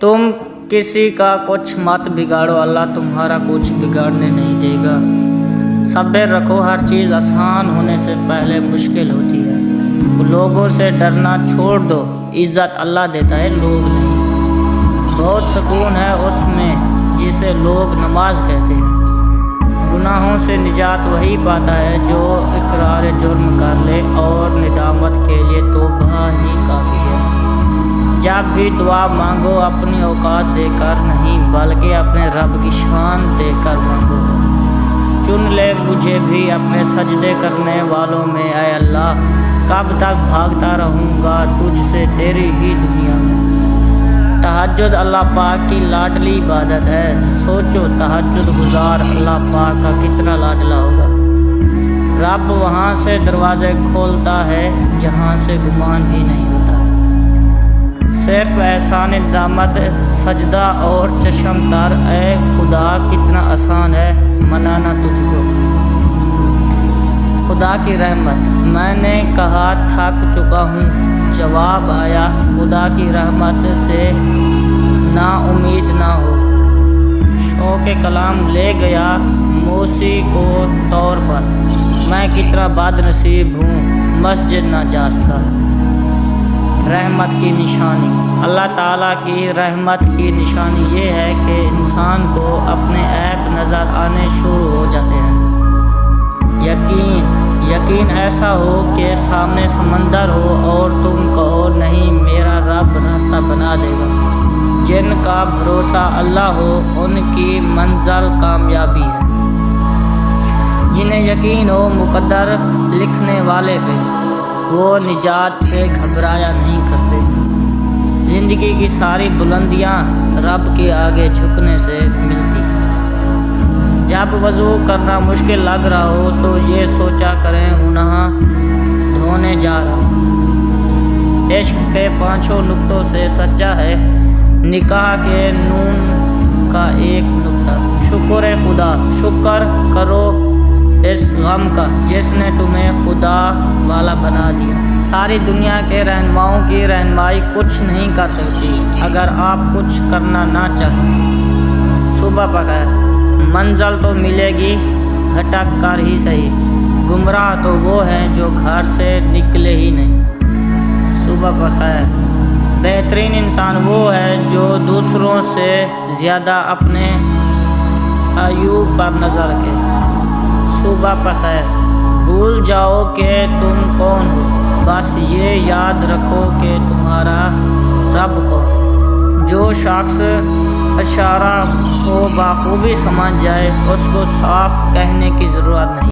तुम किसी का कुछ मत बिगाड़ो, अल्लाह तुम्हारा कुछ बिगाड़ने नहीं देगा। सब्र रखो, हर चीज़ आसान होने से पहले मुश्किल होती है। लोगों से डरना छोड़ दो, इज़्ज़त अल्लाह देता है, लोग नहीं। बहुत सुकून है उसमें जिसे लोग नमाज कहते हैं। गुनाहों से निजात वही पाता है जो इकरार जुर्म कर ले और निदामत के लिए तौबा ही काफ़ी है। जब भी दुआ मांगो अपनी औकात देकर नहीं बल्कि अपने रब की शान देकर मांगो। चुन ले मुझे भी अपने सजदे करने वालों में, ऐ अल्लाह कब तक भागता रहूँगा तुझसे तेरी ही दुनिया में। तहज्जुद अल्लाह पाक की लाडली इबादत है। सोचो तहज्जुद गुजार अल्लाह पाक का कितना लाडला होगा। रब वहाँ से दरवाज़े खोलता है जहाँ से गुमान भी नहीं होता। सिर्फ एहसान दामत सजदा और चश्म तर, ऐ खुदा कितना आसान है मनाना तुझको। खुदा की रहमत, मैंने कहा थक चुका हूँ, जवाब आया खुदा की रहमत से ना उम्मीद ना हो। शौक़ कलाम ले गया मौसी को तौर पर, मैं कितना बदनसीब हूँ मस्जिद ना जा सका। रहमत की निशानी, अल्लाह ताला की रहमत की निशानी ये है कि इंसान को अपने ऐब नज़र आने शुरू हो जाते हैं। यकीन ऐसा हो कि सामने समंदर हो और तुम कहो नहीं मेरा रब रास्ता बना देगा। जिनका भरोसा अल्लाह हो उनकी मंजिल कामयाबी है। जिन्हें यकीन हो मुकद्दर लिखने वाले पे, वो निजात से घबराया नहीं करते। ज़िंदगी की सारी बुलंदियाँ रब के आगे झुकने से मिलती हैं। जब वज़ू करना मुश्किल लग रहा हो तो ये सोचा करें गुनाह धोने जा रहा हूँ। इश्क के पांचों नुक्तों से सच्चा है निकाह के नून का एक नुक्ता। शुक्र है खुदा, शुक्र करो इस गम का जिसने तुम्हें खुदा वाला बना दिया। सारी दुनिया के रहनुमाओं की रहनुमाई कुछ नहीं कर सकती अगर आप कुछ करना ना चाहें। सुबह बखैर, मंजिल तो मिलेगी भटक कर ही सही। गुमराह तो वो हैं जो घर से निकले ही नहीं। सुबह बखैर, बेहतरीन इंसान वो है जो दूसरों से ज़्यादा अपने अयूब पर नज़र रखे। सुबह बखैर, भूल जाओ कि तुम कौन हो, बस ये याद रखो कि तुम्हारा रब कौन है। जो शख्स इशारा को बाखूबी समझ जाए उसको साफ कहने की ज़रूरत नहीं।